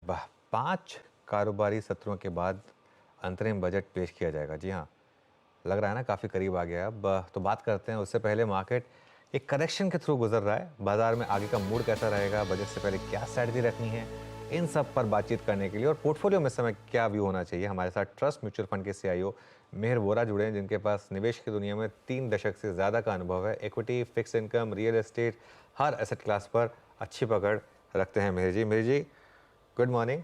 वाह! 5 कारोबारी सत्रों के बाद अंतरिम बजट पेश किया जाएगा। जी हाँ, लग रहा है ना काफ़ी करीब आ गया है अब। तो बात करते हैं उससे पहले मार्केट एक करेक्शन के थ्रू गुज़र रहा है। बाज़ार में आगे का मूड कैसा रहेगा, बजट से पहले क्या स्ट्रैटेजी रखनी है, इन सब पर बातचीत करने के लिए और पोर्टफोलियो में इस समय क्या व्यू होना चाहिए, हमारे साथ ट्रस्ट म्यूचुअल फंड के सीईओ मेहर वोरा जुड़े हैं, जिनके पास निवेश की दुनिया में 3 दशक से ज़्यादा का अनुभव है। Equity, fixed income, real estate, हर एसेट क्लास पर अच्छी पकड़ रखते हैं मेहर जी। मेहर जी, गुड मॉर्निंग।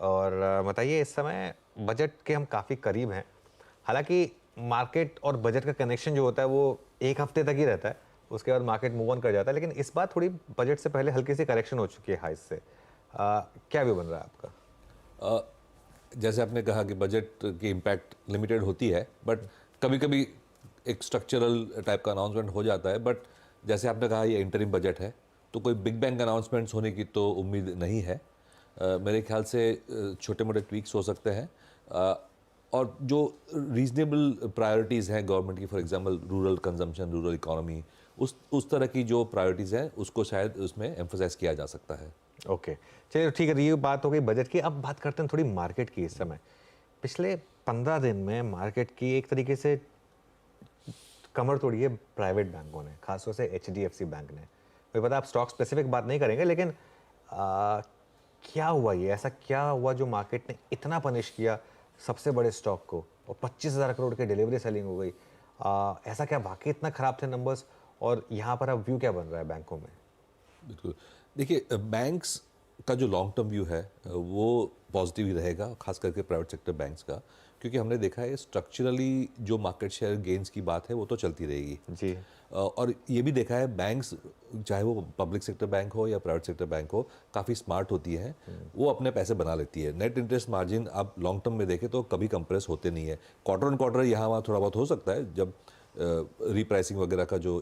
और बताइए, इस समय बजट के हम काफ़ी करीब हैं। हालांकि मार्केट और बजट का कनेक्शन जो होता है वो एक हफ्ते तक ही रहता है, उसके बाद मार्केट मूव ऑन कर जाता है। लेकिन इस बार थोड़ी बजट से पहले हल्की सी करेक्शन हो चुकी है हाइस से। क्या व्यू बन रहा है आपका? अ, जैसे आपने कहा कि बजट की इम्पैक्ट लिमिटेड होती है, बट कभी कभी एक स्ट्रक्चरल टाइप का अनाउंसमेंट हो जाता है। बट जैसे आपने कहा ये इंटरिम बजट है, तो कोई बिग बैंग अनाउंसमेंट्स होने की तो उम्मीद नहीं है। मेरे ख्याल से छोटे मोटे ट्वीक्स हो सकते हैं। और जो रीजनेबल प्रायोरिटीज़ हैं गवर्नमेंट की, for example rural consumption, rural economy, उस तरह की जो प्रायोरिटीज़ हैं उसको शायद उसमें एम्फोसाइज किया जा सकता है। ओके, चलिए ठीक है, ये बात हो गई बजट की। अब बात करते हैं थोड़ी मार्केट की। इस समय पिछले 15 दिन में मार्केट की एक तरीके से कमर तोड़ी है प्राइवेट बैंकों ने, खासतौर से एचडीएफसी बैंक ने। मुझे पता है आप स्टॉक स्पेसिफिक बात नहीं करेंगे, लेकिन क्या हुआ, ये ऐसा क्या हुआ जो मार्केट ने इतना पनिश किया सबसे बड़े स्टॉक को और 25,000 करोड़ की डिलीवरी सेलिंग हो गई? ऐसा क्या वाकई इतना खराब थे नंबर्स? और यहाँ पर अब व्यू क्या बन रहा है बैंकों में? बिल्कुल। देखिए, बैंक्स का जो लॉन्ग टर्म व्यू है वो पॉजिटिव ही रहेगा, खास करके प्राइवेट सेक्टर बैंक्स का, क्योंकि हमने देखा है स्ट्रक्चरली जो मार्केट शेयर गेंस की बात है वो तो चलती रहेगी। जी। और ये भी देखा है बैंक्स, चाहे वो पब्लिक सेक्टर बैंक हो या प्राइवेट सेक्टर बैंक हो, काफ़ी स्मार्ट होती है। वो अपने पैसे बना लेती है। नेट इंटरेस्ट मार्जिन आप लॉन्ग टर्म में देखें तो कभी कंप्रेस होते नहीं है। क्वार्टर ऑन क्वार्टर यहाँ वहाँ थोड़ा बहुत हो सकता है जब रीप्राइसिंग वगैरह का जो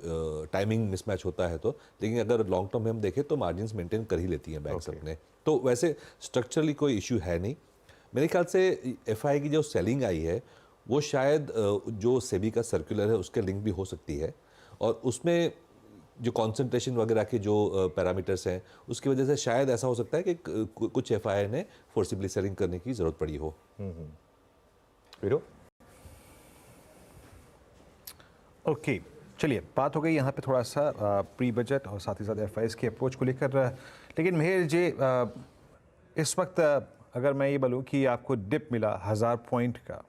टाइमिंग मिसमैच होता है, तो लेकिन अगर लॉन्ग टर्म में हम देखें तो मार्जिन्स मेंटेन कर ही लेती हैं बैंक्स ओके। अपने। तो वैसे स्ट्रक्चरली कोई इशू है नहीं। मेरे ख्याल से एफआई की जो सेलिंग आई है वो शायद जो सेबी का सर्कुलर है उसके लिंक भी हो सकती है, और उसमें जो कंसंट्रेशन वगैरह के जो पैरामीटर्स हैं उसकी वजह से शायद ऐसा हो सकता है कि कुछ एफआई ने फोर्सिबली सेलिंग करने की ज़रूरत पड़ी हो। वीरो। ओके, चलिए बात हो गई यहाँ पे थोड़ा सा प्री बजट और साथ ही साथ एफआईएस की अप्रोच को लेकर। लेकिन मेहर जी, इस वक्त अगर मैं ये बोलूँ कि आपको डिप मिला 1000 पॉइंट का,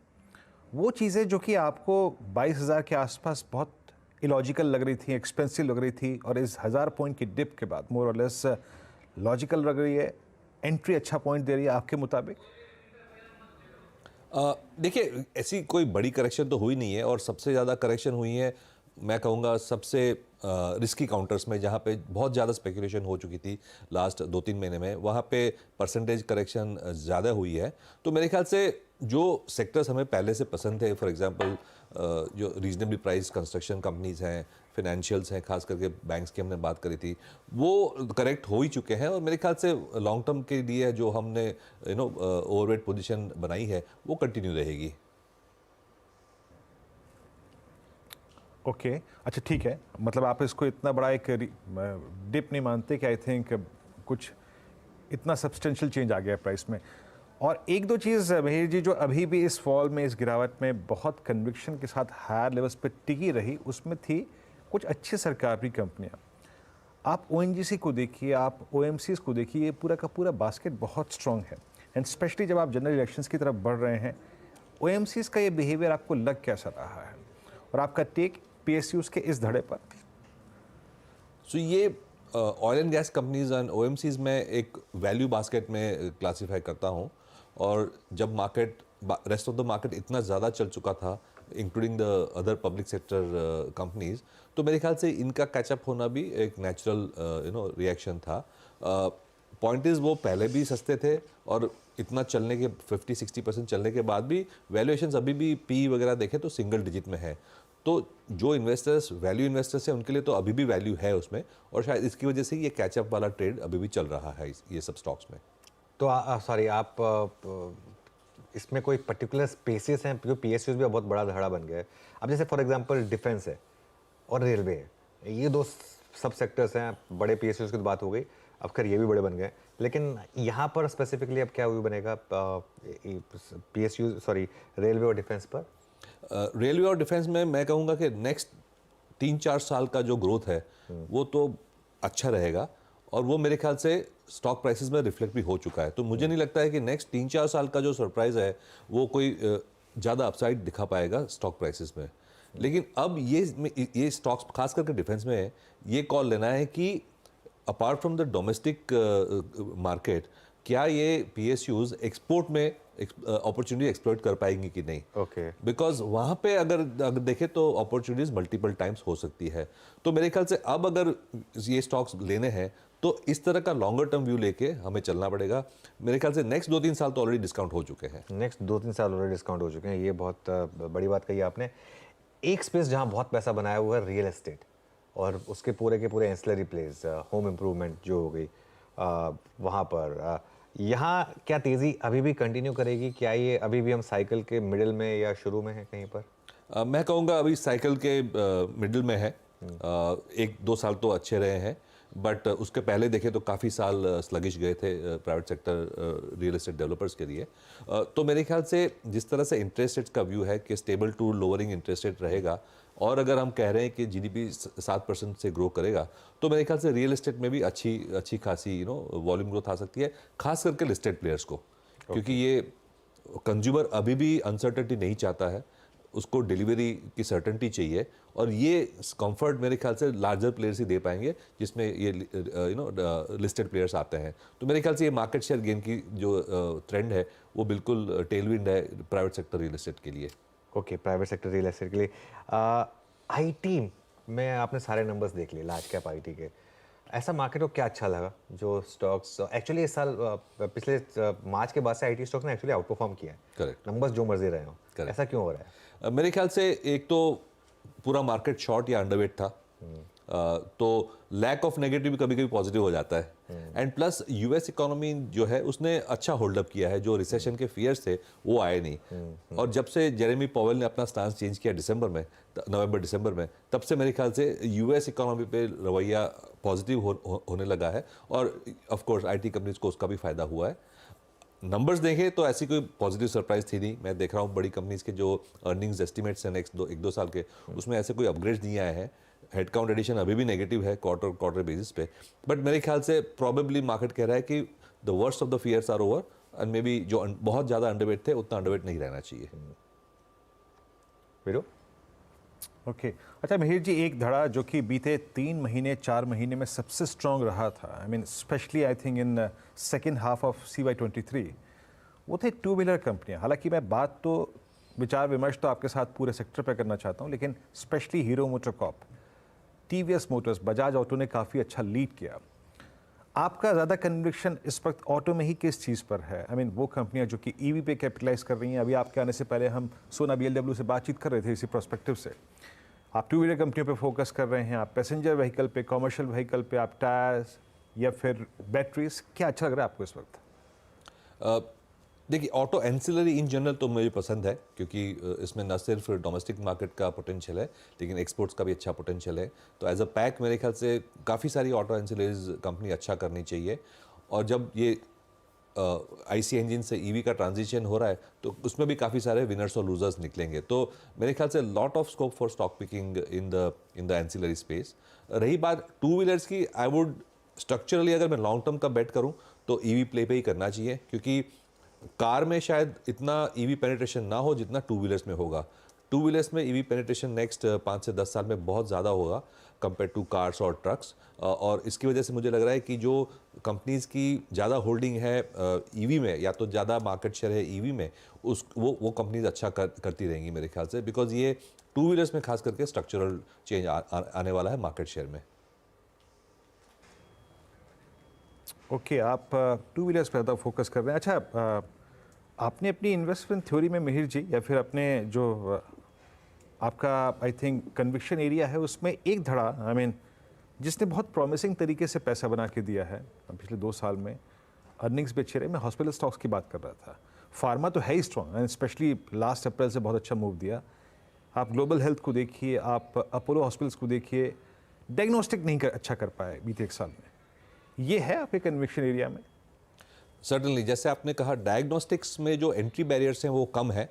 वो चीज़ें जो कि आपको 22,000 के आसपास बहुत इलॉजिकल लग रही थी, एक्सपेंसिव लग रही थी, और इस 1000 पॉइंट की डिप के बाद मोर और लेस लॉजिकल लग रही है, एंट्री अच्छा पॉइंट दे रही है आपके मुताबिक? देखिए, ऐसी कोई बड़ी करेक्शन तो हुई नहीं है, और सबसे ज़्यादा करेक्शन हुई है मैं कहूँगा सबसे रिस्की काउंटर्स में, जहाँ पे बहुत ज़्यादा स्पेकुलेशन हो चुकी थी लास्ट 2-3 महीने में, वहाँ पे परसेंटेज करेक्शन ज़्यादा हुई है। तो मेरे ख्याल से जो सेक्टर्स हमें पहले से पसंद थे, फॉर एग्जांपल जो रीजनेबली प्राइस कंस्ट्रक्शन कंपनीज हैं, फाइनेंशियल्स हैं, खास करके बैंक्स की हमने बात करी थी, वो करेक्ट हो ही चुके हैं। और मेरे ख्याल से लॉन्ग टर्म के लिए जो हमने ओवरवेट पोजीशन बनाई है वो कंटिन्यू रहेगी। ओके, अच्छा ठीक है, मतलब आप इसको इतना बड़ा एक डिप नहीं मानते कि आई थिंक कुछ इतना सब्सटेंशियल चेंज आ गया प्राइस में। और एक दो चीज़ मेहर जी जो अभी भी इस फॉल में, इस गिरावट में बहुत कन्विक्शन के साथ हायर लेवल्स पे टिकी रही, उसमें थी कुछ अच्छी सरकारी कंपनियां। आप ओएनजीसी को देखिए, आप ओएमसीज को देखिए, ये पूरा का पूरा बास्केट बहुत स्ट्रांग है। एंड स्पेशली जब आप जनरल इलेक्शंस की तरफ बढ़ रहे हैं, ओएमसीज का ये बिहेवियर आपको लग कैसा रहा है, और आपका टेक पीएसयूज के इस धड़े पर? सो ये oil and gas companies and OMCs में एक वैल्यू बास्केट में क्लासीफाई करता हूँ। और जब market, rest of the market इतना ज़्यादा चल चुका था, including the other public sector companies, तो मेरे ख्याल से इनका कैचअप होना भी एक नेचुरल रिएक्शन था। पॉइंट इज़ वो पहले भी सस्ते थे, और इतना चलने के 50-60% चलने के बाद भी वैल्यूएशंस अभी भी पी वगैरह देखें तो सिंगल डिजिट में है। तो जो इन्वेस्टर्स, वैल्यू इन्वेस्टर्स हैं, उनके लिए तो अभी भी वैल्यू है उसमें, और शायद इसकी वजह से ये कैचअप वाला ट्रेड अभी भी चल रहा है ये सब स्टॉक्स में। तो सॉरी, आप इसमें कोई पर्टिकुलर स्पेसेस हैं, क्योंकि पीएसयूज भी बहुत बड़ा धड़ा बन गया है। अब जैसे फॉर एग्जांपल डिफेंस है और रेलवे है, ये दो सब सेक्टर्स हैं, बड़े पीएसयूज की तो बात हो गई। अब खैर ये भी बड़े बन गए, लेकिन यहाँ पर स्पेसिफिकली अब क्या व्यू बनेगा PSU सॉरी रेलवे और डिफेंस पर? रेलवे और डिफेंस में मैं कहूँगा कि नेक्स्ट 3-4 साल का जो ग्रोथ है वो तो अच्छा रहेगा, और वो मेरे ख्याल से स्टॉक प्राइसेस में रिफ्लेक्ट भी हो चुका है। तो मुझे नहीं लगता है कि नेक्स्ट 3-4 साल का जो सरप्राइज है वो कोई ज़्यादा अपसाइड दिखा पाएगा स्टॉक प्राइसेस में। लेकिन अब ये स्टॉक्स खास करके डिफेंस में ये कॉल लेना है कि apart from the domestic market क्या ये PSUs एक्सपोर्ट में अपॉर्चुनिटी एक्सप्लॉइट कर पाएंगी कि नहीं। ओके, बिकॉज वहाँ पे अगर देखें तो अपॉर्चुनिटीज मल्टीपल टाइम्स हो सकती है। तो मेरे ख्याल से अब अगर ये स्टॉक्स लेने हैं तो इस तरह का लॉन्गर टर्म व्यू लेके हमें चलना पड़ेगा। मेरे ख्याल से नेक्स्ट 2-3 साल तो ऑलरेडी डिस्काउंट हो चुके हैं। नेक्स्ट 2-3 साल ऑलरेडी डिस्काउंट हो चुके हैं, ये बहुत बड़ी बात कही आपने। एक स्पेस जहाँ बहुत पैसा बनाया हुआ है रियल एस्टेट, और उसके पूरे के पूरे एंसिलरी प्लेस, होम इम्प्रूवमेंट जो हो गई वहाँ पर, यहाँ क्या तेज़ी अभी भी कंटिन्यू करेगी? क्या ये अभी भी हम साइकिल के मिडिल में या शुरू में है कहीं पर? मैं कहूँगा अभी साइकिल के मिडिल में है। 1-2 साल तो अच्छे रहे हैं, बट उसके पहले देखें तो काफ़ी साल स्लगिश गए थे private sector real estate developers के लिए। तो मेरे ख्याल से जिस तरह से इंटरेस्ट रेट्स का व्यू है कि stable to lowering interest rate रहेगा, और अगर हम कह रहे हैं कि GDP 7% से ग्रो करेगा, तो मेरे ख्याल से रियल एस्टेट में भी अच्छी खासी वॉल्यूम ग्रोथ आ सकती है, खास करके लिस्टेड प्लेयर्स को। क्योंकि ये कंज्यूमर अभी भी अनसर्टेनिटी नहीं चाहता है, उसको डिलीवरी की सर्टेनिटी चाहिए, और ये कंफर्ट मेरे ख्याल से लार्जर प्लेयर्स ही दे पाएंगे जिसमें ये लिस्टेड प्लेयर्स आते हैं। तो मेरे ख्याल से ये मार्केट शेयर गेन की जो ट्रेंड है वो बिल्कुल टेलविंड है प्राइवेट सेक्टर रियल एस्टेट के लिए। Okay, private sector real estate के लिए। IT में आपने सारे नंबर्स देख लिए, लार्ज कैप IT के। ऐसा मार्केट को क्या अच्छा लगा जो स्टॉक्स एक्चुअली इस साल पिछले मार्च के बाद से IT स्टॉक्स ने एक्चुअली आउट परफॉर्म किया है? करेक्ट। नंबर्स जो मर्जी रहे हो, ऐसा क्यों हो रहा है? मेरे ख्याल से एक तो पूरा मार्केट शॉर्ट या अंडरवेट था, तो लैक ऑफ नेगेटिव कभी कभी पॉजिटिव हो जाता है। एंड प्लस US इकोनॉमी जो है उसने अच्छा होल्ड अप किया है, जो रिसेशन के फियर्स थे वो आए नहीं। और जब से जेरेमी पॉवेल ने अपना स्टांस चेंज किया नवंबर दिसंबर में, तब से मेरे ख्याल से US इकोनॉमी पे रवैया पॉजिटिव होने लगा है, और ऑफ कोर्स IT कंपनीज को उसका भी फायदा हुआ है। नंबर्स देखें तो ऐसी कोई पॉजिटिव सरप्राइज थी नहीं। मैं देख रहा हूँ बड़ी कंपनीज के जो अर्निंग्स एस्टिमेट्स हैं नेक्स्ट 1-2 साल के, उसमें ऐसे कोई अपग्रेड्स नहीं आए हैं। हेडकाउंट एडिशन अभी भी नेगेटिव है क्वार्टर बेसिस पे, बट मेरे ख्याल से प्रॉबेबली मार्केट कह रहा है कि the worst of the fears are over, and may be जो बहुत ज़्यादा अंडरवेट थे उतना अंडरवेट नहीं रहना चाहिए। वीरू? ओके, अच्छा मिहिर जी, एक धड़ा जो कि बीते 3 महीने 4 महीने में सबसे स्ट्रॉन्ग रहा था, I mean specially I think in second half of CY23, वो थे टू व्हीलर कंपनियां। हालांकि मैं बात तो विचार विमर्श तो आपके साथ पूरे सेक्टर पर करना चाहता हूं, लेकिन specially Hero MotoCorp, TVS Motors, Bajaj Auto ने काफ़ी अच्छा लीड किया। आपका ज़्यादा कन्विक्शन इस वक्त ऑटो में ही किस चीज़ पर है? आई मीन वो कंपनियां जो कि EV पे कैपिटलाइज कर रही हैं। अभी आपके आने से पहले हम सोना BMW से बातचीत कर रहे थे इसी प्रोस्पेक्टिव से। आप टू व्हीलर कंपनियों पे फोकस कर रहे हैं, आप पैसेंजर व्हीकल पे, कमर्शियल व्हीकल पे, आप टायर्स या फिर बैटरीज, क्या अच्छा लग रहा है आपको इस वक्त? देखिए, ऑटो एंसिलरी इन जनरल तो मुझे पसंद है, क्योंकि इसमें न सिर्फ डोमेस्टिक मार्केट का पोटेंशियल है लेकिन एक्सपोर्ट्स का भी अच्छा पोटेंशियल है। तो एज अ पैक मेरे ख्याल से काफ़ी सारी ऑटो एंसिलरीज कंपनी अच्छा करनी चाहिए। और जब ये IC इंजन से EV का ट्रांजिशन हो रहा है तो उसमें भी काफ़ी सारे विनर्स और लूजर्स निकलेंगे। तो मेरे ख्याल से lot of scope for stock picking in the ancillary space. रही बात टू व्हीलर्स की, आई वुड स्ट्रक्चरली अगर मैं लॉन्ग टर्म का बेट करूँ तो EV प्ले पे ही करना चाहिए, क्योंकि कार में शायद इतना EV पेनिट्रेशन ना हो जितना टू व्हीलर्स में होगा। टू व्हीलर्स में EV पेनिट्रेशन नेक्स्ट 5 से 10 साल में बहुत ज़्यादा होगा कंपेयर टू कार्स और ट्रक्स। और इसकी वजह से मुझे लग रहा है कि जो कंपनीज़ की ज़्यादा होल्डिंग है EV में, या तो ज़्यादा मार्केट शेयर है EV में, वो कंपनीज अच्छा करती रहेंगी मेरे ख्याल से, बिकॉज ये टू व्हीलर्स में खास करके स्ट्रक्चरल चेंज आने वाला है मार्केट शेयर में। ओके, आप टू व्हीलर्स पर ज़्यादा फोकस कर रहे हैं। अच्छा, आपने अपनी इन्वेस्टमेंट थ्योरी में मिहिर जी, या फिर अपने जो आपका आई थिंक कन्विक्शन एरिया है, उसमें एक धड़ा आई मीन जिसने बहुत प्रॉमिसिंग तरीके से पैसा बना के दिया है पिछले 2 साल में, अर्निंग्स भी अच्छे रहे, मैं हॉस्पिटल स्टॉक्स की बात कर रहा था। फार्मा तो है ही strong, and specially last April से बहुत अच्छा मूव दिया। आप ग्लोबल हेल्थ को देखिए, आप अपोलो हॉस्पिटल्स को देखिए, डायग्नोस्टिक नहीं अच्छा कर पाए बीते 1 साल में। ये है आपके कन्विक्शन एरिया में? सर्टनली, जैसे आपने कहा डायग्नोस्टिक्स में जो एंट्री बैरियर्स हैं वो कम है,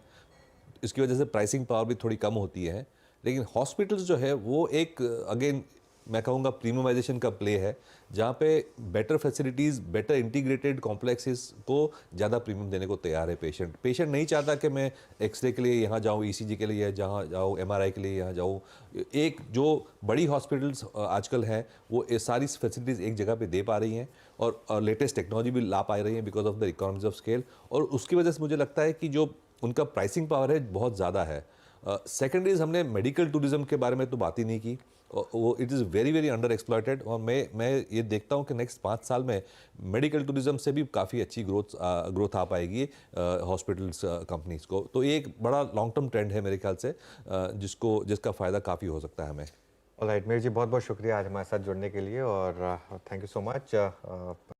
इसकी वजह से प्राइसिंग पावर भी थोड़ी कम होती है। लेकिन हॉस्पिटल्स जो है वो एक अगेन मैं कहूँगा प्रीमियमाइजेशन का प्ले है, जहाँ पे better facilities, better integrated complexes को ज़्यादा प्रीमियम देने को तैयार है पेशेंट नहीं चाहता कि मैं एक्सरे के लिए यहाँ जाऊँ, ईसीजी के लिए जहाँ जाऊँ, एमआरआई के लिए यहाँ जाऊँ। एक जो बड़ी हॉस्पिटल्स आजकल हैं वो ये सारी फैसिलिटीज़ एक जगह पे दे पा रही हैं और लेटेस्ट टेक्नोलॉजी भी ला पा रही हैं because of the economies of scale, और उसकी वजह से मुझे लगता है कि जो उनका प्राइसिंग पावर है बहुत ज़्यादा है। सेकेंड इज़ हमने मेडिकल टूरिज्म के बारे में तो बात ही नहीं की, वो it is very very under exploited, और मैं ये देखता हूँ कि नेक्स्ट 5 साल में मेडिकल टूरिज्म से भी काफ़ी अच्छी ग्रोथ आ पाएगी हॉस्पिटल्स कंपनीज को। तो ये एक बड़ा लॉन्ग टर्म ट्रेंड है मेरे ख्याल से, जिसका फ़ायदा काफ़ी हो सकता है हमें। ऑलराइट, मीर जी बहुत बहुत शुक्रिया आज हमारे साथ जुड़ने के लिए, और थैंक यू सो मच।